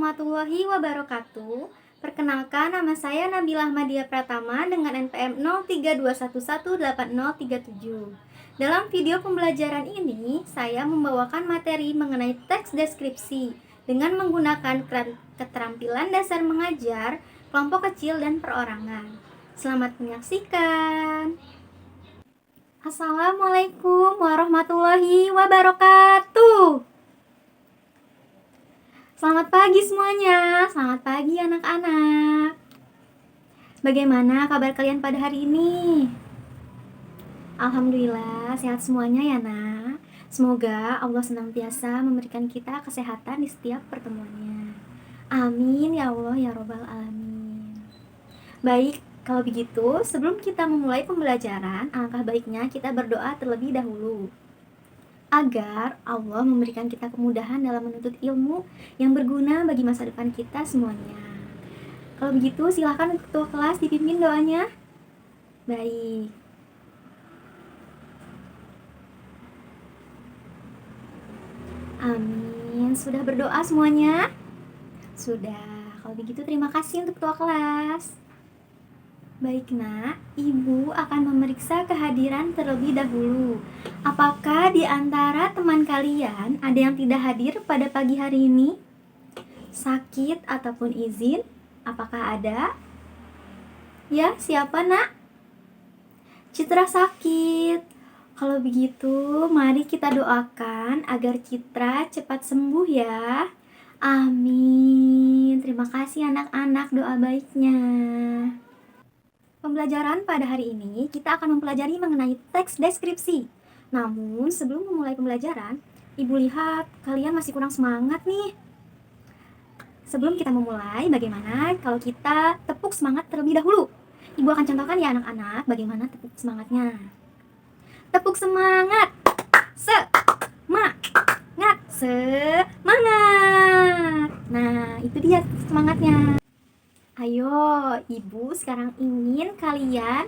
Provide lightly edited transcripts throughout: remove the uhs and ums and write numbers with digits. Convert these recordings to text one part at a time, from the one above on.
warahmatullahi wabarakatuh. Perkenalkan, nama saya Nabila Ahmadiyah Pratama dengan NPM 0321180337. Dalam video pembelajaran ini, saya membawakan materi mengenai teks deskripsi dengan menggunakan keterampilan dasar mengajar, kelompok kecil, dan perorangan. Selamat menyaksikan. Assalamualaikum warahmatullahi wabarakatuh. Selamat pagi semuanya, selamat pagi anak-anak. Bagaimana kabar kalian pada hari ini? Alhamdulillah sehat semuanya ya nak. Semoga Allah senantiasa memberikan kita kesehatan di setiap pertemuannya. Amin ya Allah ya Robbal Alamin. Baik, kalau begitu sebelum kita memulai pembelajaran, alangkah baiknya kita berdoa terlebih dahulu agar Allah memberikan kita kemudahan dalam menuntut ilmu yang berguna bagi masa depan kita semuanya. Kalau begitu silahkan untuk ketua kelas dipimpin doanya. Baik. Amin. Sudah berdoa semuanya? Sudah. Kalau begitu terima kasih untuk ketua kelas. Baik nak, Ibu akan memeriksa kehadiran terlebih dahulu. Apakah di antara teman kalian ada yang tidak hadir pada pagi hari ini? Sakit ataupun izin? Apakah ada? Ya, siapa nak? Citra sakit. Kalau begitu, mari kita doakan agar Citra cepat sembuh ya. Amin. Terima kasih anak-anak doa baiknya. Pembelajaran pada hari ini kita akan mempelajari mengenai teks deskripsi. Namun sebelum memulai pembelajaran, Ibu lihat kalian masih kurang semangat nih. Sebelum kita memulai, bagaimana kalau kita tepuk semangat terlebih dahulu? Ibu akan contohkan ya anak-anak bagaimana tepuk semangatnya. Tepuk semangat. Semangat. Nah, itu dia semangatnya. Ayo, Ibu sekarang ingin kalian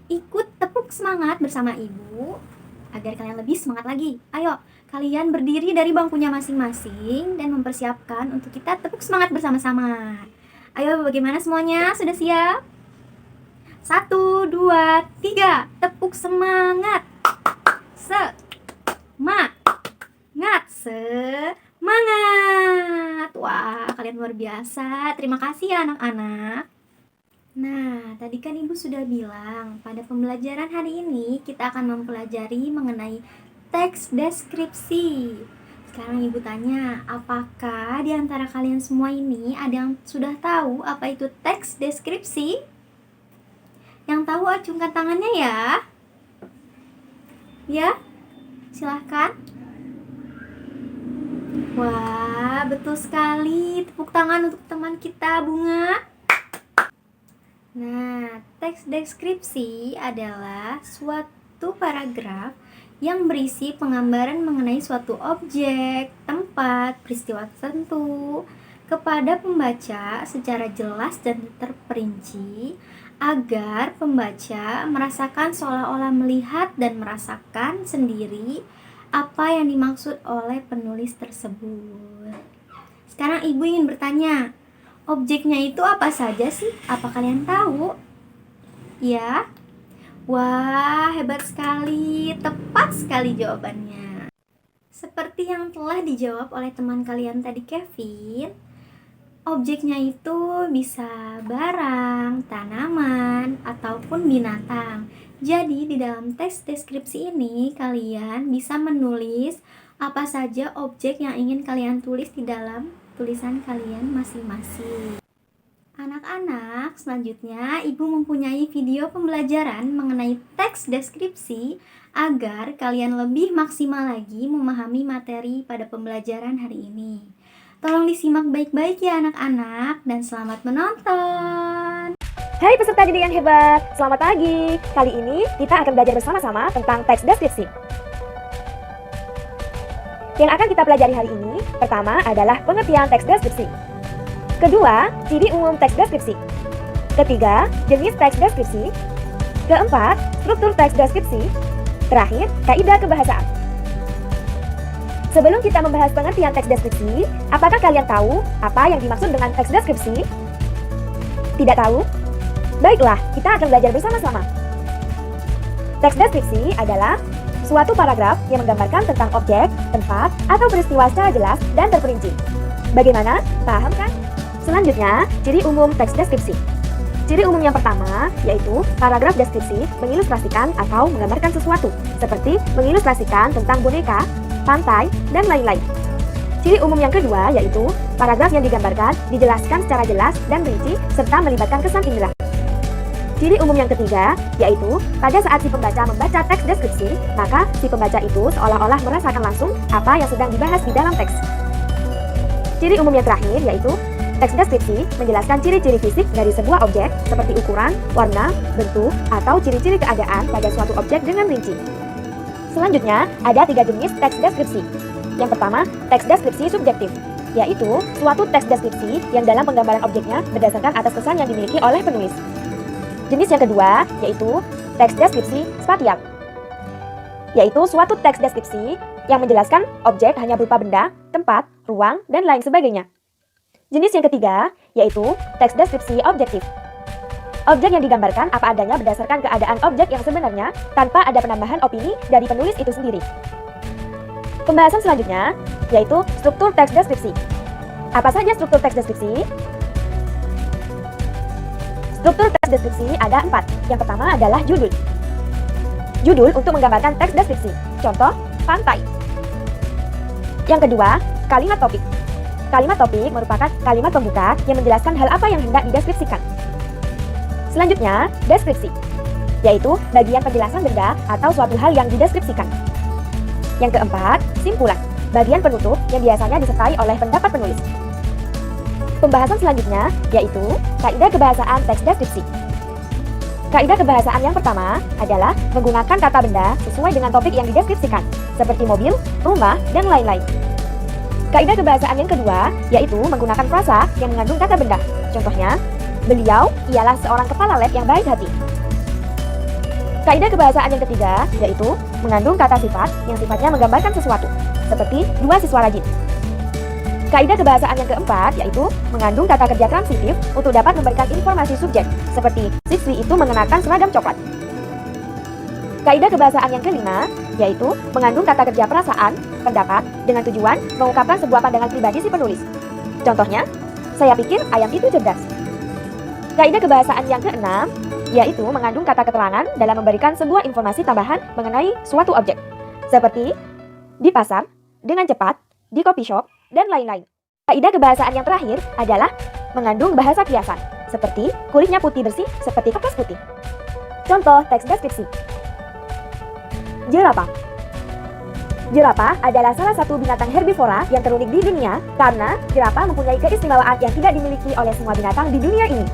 ikut tepuk semangat bersama Ibu agar kalian lebih semangat lagi. Ayo, kalian berdiri dari bangkunya masing-masing dan mempersiapkan untuk kita tepuk semangat bersama-sama. Ayo, bagaimana semuanya? Sudah siap? 1, 2, 3, tepuk semangat. Semangat. Wah, kalian luar biasa. Terima kasih ya anak-anak. Nah, tadi kan Ibu sudah bilang pada pembelajaran hari ini kita akan mempelajari mengenai teks deskripsi. Sekarang Ibu tanya, apakah di antara kalian semua ini ada yang sudah tahu apa itu teks deskripsi? Yang tahu acungkan tangannya ya. Ya, silahkan. Wah, betul sekali. Tepuk tangan untuk teman kita, Bunga. Nah, teks deskripsi adalah suatu paragraf yang berisi penggambaran mengenai suatu objek, tempat, peristiwa tertentu kepada pembaca secara jelas dan terperinci agar pembaca merasakan seolah-olah melihat dan merasakan sendiri apa yang dimaksud oleh penulis tersebut. Sekarang Ibu ingin bertanya, objeknya itu apa saja sih? Apa kalian tahu? Ya? Wah, hebat sekali. Tepat sekali jawabannya. Seperti yang telah dijawab oleh teman kalian tadi, Kevin, objeknya itu bisa barang, tanaman, ataupun binatang. Jadi di dalam teks deskripsi ini kalian bisa menulis apa saja objek yang ingin kalian tulis di dalam tulisan kalian masing-masing. Anak-anak, selanjutnya Ibu mempunyai video pembelajaran mengenai teks deskripsi agar kalian lebih maksimal lagi memahami materi pada pembelajaran hari ini. Tolong disimak baik-baik ya anak-anak dan selamat menonton. Hai peserta didik yang hebat, selamat pagi. Kali ini kita akan belajar bersama-sama tentang teks deskripsi. Yang akan kita pelajari hari ini, pertama adalah pengertian teks deskripsi. Kedua, ciri umum teks deskripsi. Ketiga, jenis teks deskripsi. Keempat, struktur teks deskripsi. Terakhir, kaidah kebahasaan. Sebelum kita membahas pengertian teks deskripsi, apakah kalian tahu apa yang dimaksud dengan teks deskripsi? Tidak tahu? Baiklah, kita akan belajar bersama-sama. Teks deskripsi adalah suatu paragraf yang menggambarkan tentang objek, tempat, atau peristiwa secara jelas dan terperinci. Bagaimana? Paham kan? Selanjutnya, ciri umum teks deskripsi. Ciri umum yang pertama yaitu paragraf deskripsi mengilustrasikan atau menggambarkan sesuatu, seperti mengilustrasikan tentang boneka, pantai, dan lain-lain. Ciri umum yang kedua yaitu paragraf yang digambarkan dijelaskan secara jelas dan rinci serta melibatkan kesan indera. Ciri umum yang ketiga yaitu pada saat si pembaca membaca teks deskripsi, maka si pembaca itu seolah-olah merasakan langsung apa yang sedang dibahas di dalam teks. Ciri umum yang terakhir yaitu teks deskripsi menjelaskan ciri-ciri fisik dari sebuah objek seperti ukuran, warna, bentuk, atau ciri-ciri keadaan pada suatu objek dengan rinci. Selanjutnya, ada 3 jenis teks deskripsi. Yang pertama, teks deskripsi subjektif, yaitu suatu teks deskripsi yang dalam penggambaran objeknya berdasarkan atas kesan yang dimiliki oleh penulis. Jenis yang kedua, yaitu teks deskripsi spatial, yaitu suatu teks deskripsi yang menjelaskan objek hanya berupa benda, tempat, ruang, dan lain sebagainya. Jenis yang ketiga, yaitu teks deskripsi objektif. Objek yang digambarkan apa adanya berdasarkan keadaan objek yang sebenarnya tanpa ada penambahan opini dari penulis itu sendiri. Pembahasan selanjutnya, yaitu struktur teks deskripsi. Apa saja struktur teks deskripsi? Struktur teks deskripsi ada 4. Yang pertama adalah judul. Judul untuk menggambarkan teks deskripsi. Contoh, pantai. Yang kedua, kalimat topik. Kalimat topik merupakan kalimat pembuka yang menjelaskan hal apa yang hendak dideskripsikan. Selanjutnya, deskripsi, yaitu bagian penjelasan benda atau suatu hal yang dideskripsikan. Yang keempat, simpulan, bagian penutup yang biasanya disertai oleh pendapat penulis. Pembahasan selanjutnya yaitu kaidah kebahasaan teks deskripsi. Kaidah kebahasaan yang pertama adalah menggunakan kata benda sesuai dengan topik yang dideskripsikan, seperti mobil, rumah, dan lain-lain. Kaidah kebahasaan yang kedua yaitu menggunakan frasa yang mengandung kata benda. Contohnya, beliau ialah seorang kepala lab yang baik hati. Kaidah kebahasaan yang ketiga yaitu mengandung kata sifat yang sifatnya menggambarkan sesuatu, seperti 2 siswa rajin. Kaidah kebahasaan yang keempat yaitu mengandung kata kerja transitif untuk dapat memberikan informasi subjek, seperti siswi itu mengenakan seragam coklat. Kaidah kebahasaan yang kelima yaitu mengandung kata kerja perasaan, pendapat, dengan tujuan mengungkapkan sebuah pandangan pribadi si penulis. Contohnya, saya pikir ayam itu cerdas. Kaidah kebahasaan yang keenam yaitu mengandung kata keterangan dalam memberikan sebuah informasi tambahan mengenai suatu objek, seperti di pasar, dengan cepat, di coffee shop, dan lain-lain. Kaidah kebahasaan yang terakhir adalah mengandung bahasa kiasan, seperti kulitnya putih bersih seperti kertas putih. Contoh teks deskripsi. Jerapah. Jerapah adalah salah satu binatang herbivora yang terunik di dunia karena jerapah mempunyai keistimewaan yang tidak dimiliki oleh semua binatang di dunia ini.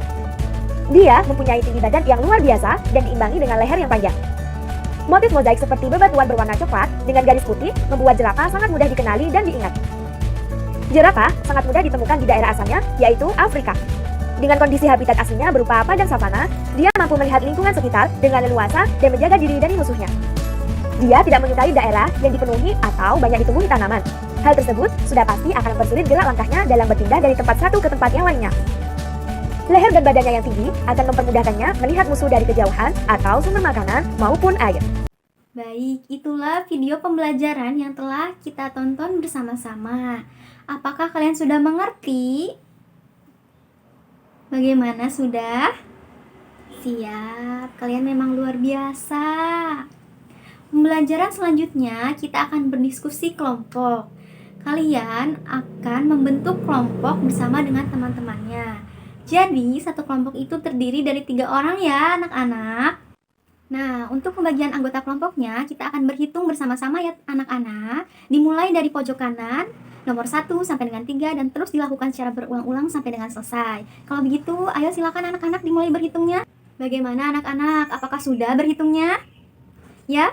Dia mempunyai tinggi badan yang luar biasa dan diimbangi dengan leher yang panjang. Motif mozaik seperti bebatuan berwarna coklat dengan garis putih membuat jerapah sangat mudah dikenali dan diingat. Jerapah sangat mudah ditemukan di daerah asalnya, yaitu Afrika. Dengan kondisi habitat aslinya berupa padang savana, dia mampu melihat lingkungan sekitar dengan leluasa dan menjaga diri dari musuhnya. Dia tidak menyukai daerah yang dipenuhi atau banyak ditumbuhi tanaman. Hal tersebut sudah pasti akan mempersulit gerak langkahnya dalam berpindah dari tempat satu ke tempat yang lainnya. Leher dan badannya yang tinggi akan mempermudahkannya melihat musuh dari kejauhan atau sumber makanan maupun air. Baik, itulah video pembelajaran yang telah kita tonton bersama-sama. Apakah kalian sudah mengerti? Bagaimana, sudah? Siap, kalian memang luar biasa. Pembelajaran selanjutnya kita akan berdiskusi kelompok. Kalian akan membentuk kelompok bersama dengan teman-temannya. Jadi satu kelompok itu terdiri dari 3 orang ya anak-anak. Nah, untuk pembagian anggota kelompoknya kita akan berhitung bersama-sama ya anak-anak. Dimulai dari pojok kanan, nomor 1 sampai dengan 3 dan terus dilakukan secara berulang-ulang sampai dengan selesai. Kalau begitu, ayo silakan anak-anak dimulai berhitungnya. Bagaimana anak-anak? Apakah sudah berhitungnya? Ya?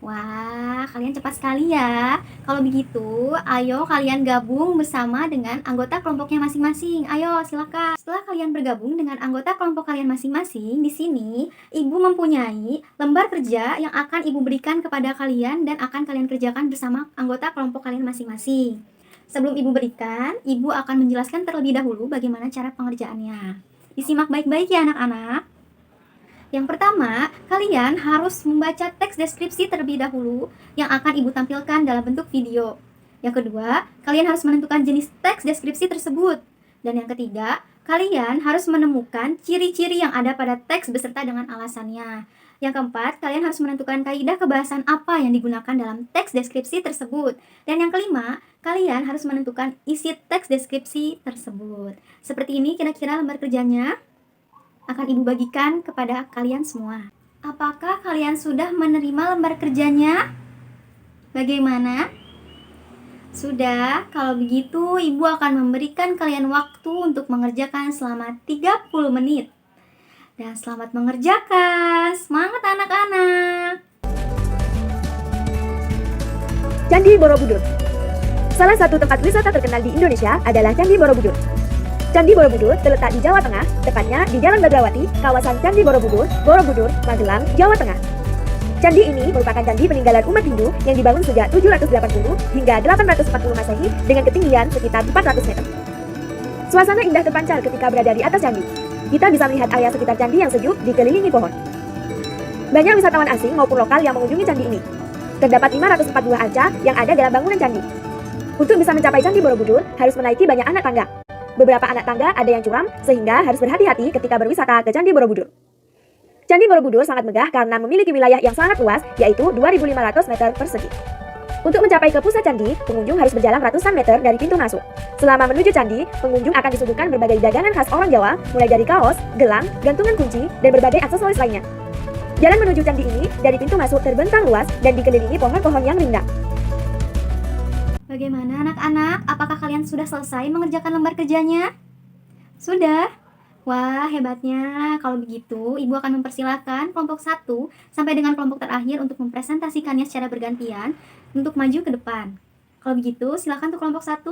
Wah, kalian cepat sekali ya. Kalau begitu, ayo kalian gabung bersama dengan anggota kelompoknya masing-masing. Ayo, silakan. Setelah kalian bergabung dengan anggota kelompok kalian masing-masing, di sini Ibu mempunyai lembar kerja yang akan Ibu berikan kepada kalian dan akan kalian kerjakan bersama anggota kelompok kalian masing-masing. Sebelum Ibu berikan, Ibu akan menjelaskan terlebih dahulu bagaimana cara pengerjaannya. Disimak baik-baik ya anak-anak. Yang pertama, kalian harus membaca teks deskripsi terlebih dahulu yang akan Ibu tampilkan dalam bentuk video. Yang kedua, kalian harus menentukan jenis teks deskripsi tersebut. Dan yang ketiga, kalian harus menemukan ciri-ciri yang ada pada teks beserta dengan alasannya. Yang keempat, kalian harus menentukan kaidah kebahasan apa yang digunakan dalam teks deskripsi tersebut. Dan yang kelima, kalian harus menentukan isi teks deskripsi tersebut. Seperti ini kira-kira lembar kerjanya akan Ibu bagikan kepada kalian semua. Apakah kalian sudah menerima lembar kerjanya? Bagaimana? Sudah? Kalau begitu, Ibu akan memberikan kalian waktu untuk mengerjakan selama 30 menit. Dan selamat mengerjakan. Semangat anak-anak. Candi Borobudur. Salah satu tempat wisata terkenal di Indonesia adalah Candi Borobudur. Candi Borobudur terletak di Jawa Tengah, tepatnya di Jalan Badrawati, kawasan Candi Borobudur, Borobudur, Magelang, Jawa Tengah. Candi ini merupakan candi peninggalan umat Hindu yang dibangun sejak 780 hingga 840 Masehi dengan ketinggian sekitar 400 meter. Suasana indah terpancar ketika berada di atas candi. Kita bisa melihat area sekitar candi yang sejuk dikelilingi pohon. Banyak wisatawan asing maupun lokal yang mengunjungi candi ini. Terdapat 542 arca yang ada dalam bangunan candi. Untuk bisa mencapai Candi Borobudur, harus menaiki banyak anak tangga. Beberapa anak tangga ada yang curam, sehingga harus berhati-hati ketika berwisata ke Candi Borobudur. Candi Borobudur sangat megah karena memiliki wilayah yang sangat luas, yaitu 2.500 meter persegi. Untuk mencapai ke pusat candi, pengunjung harus berjalan ratusan meter dari pintu masuk. Selama menuju candi, pengunjung akan disuguhkan berbagai dagangan khas orang Jawa, mulai dari kaos, gelang, gantungan kunci, dan berbagai aksesoris lainnya. Jalan menuju candi ini dari pintu masuk terbentang luas dan dikelilingi pohon-pohon yang rindang. Bagaimana anak-anak? Apakah kalian sudah selesai mengerjakan lembar kerjanya? Sudah? Wah, hebatnya. Kalau begitu, Ibu akan mempersilahkan kelompok 1 sampai dengan kelompok terakhir untuk mempresentasikannya secara bergantian untuk maju ke depan. Kalau begitu, silakan untuk kelompok 1.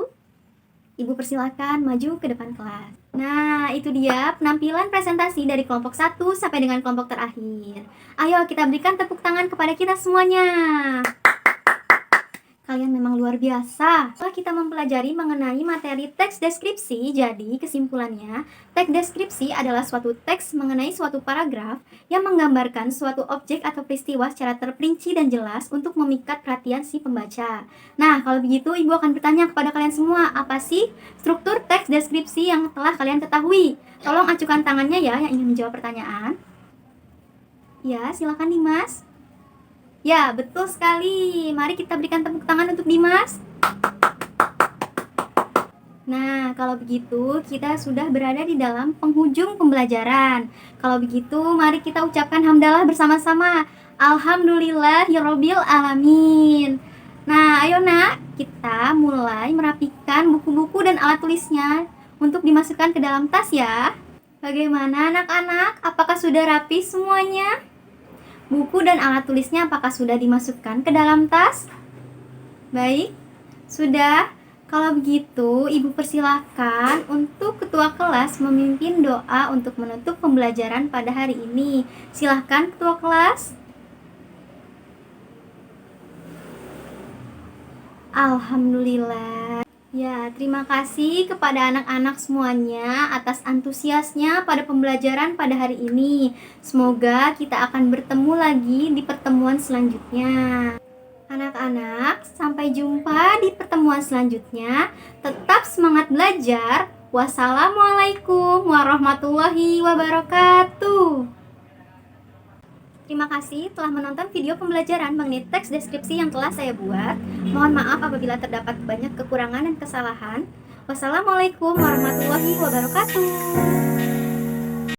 Ibu persilakan maju ke depan kelas. Nah, itu dia penampilan presentasi dari kelompok 1 sampai dengan kelompok terakhir. Ayo kita berikan tepuk tangan kepada kita semuanya. Kalian memang luar biasa. Setelah kita mempelajari mengenai materi teks deskripsi, jadi kesimpulannya, teks deskripsi adalah suatu teks mengenai suatu paragraf yang menggambarkan suatu objek atau peristiwa secara terperinci dan jelas untuk memikat perhatian si pembaca. Nah, kalau begitu Ibu akan bertanya kepada kalian semua, apa sih struktur teks deskripsi yang telah kalian ketahui? Tolong acukan tangannya ya yang ingin menjawab pertanyaan. Ya, silakan Dimas. Ya, betul sekali. Mari kita berikan tepuk tangan untuk Dimas. Nah, kalau begitu kita sudah berada di dalam penghujung pembelajaran. Kalau begitu, mari kita ucapkan hamdalah bersama-sama. Alhamdulillahirabbil alamin. Nah, ayo nak, kita mulai merapikan buku-buku dan alat tulisnya untuk dimasukkan ke dalam tas ya. Bagaimana anak-anak? Apakah sudah rapi semuanya? Buku dan alat tulisnya apakah sudah dimasukkan ke dalam tas? Baik, sudah. Kalau begitu, Ibu persilahkan untuk ketua kelas memimpin doa untuk menutup pembelajaran pada hari ini. Silahkan ketua kelas. Alhamdulillah. Ya, terima kasih kepada anak-anak semuanya atas antusiasnya pada pembelajaran pada hari ini. Semoga kita akan bertemu lagi di pertemuan selanjutnya. Anak-anak, sampai jumpa di pertemuan selanjutnya. Tetap semangat belajar. Wassalamualaikum warahmatullahi wabarakatuh. Terima kasih telah menonton video pembelajaran mengenai teks deskripsi yang telah saya buat. Mohon maaf apabila terdapat banyak kekurangan dan kesalahan. Wassalamualaikum warahmatullahi wabarakatuh.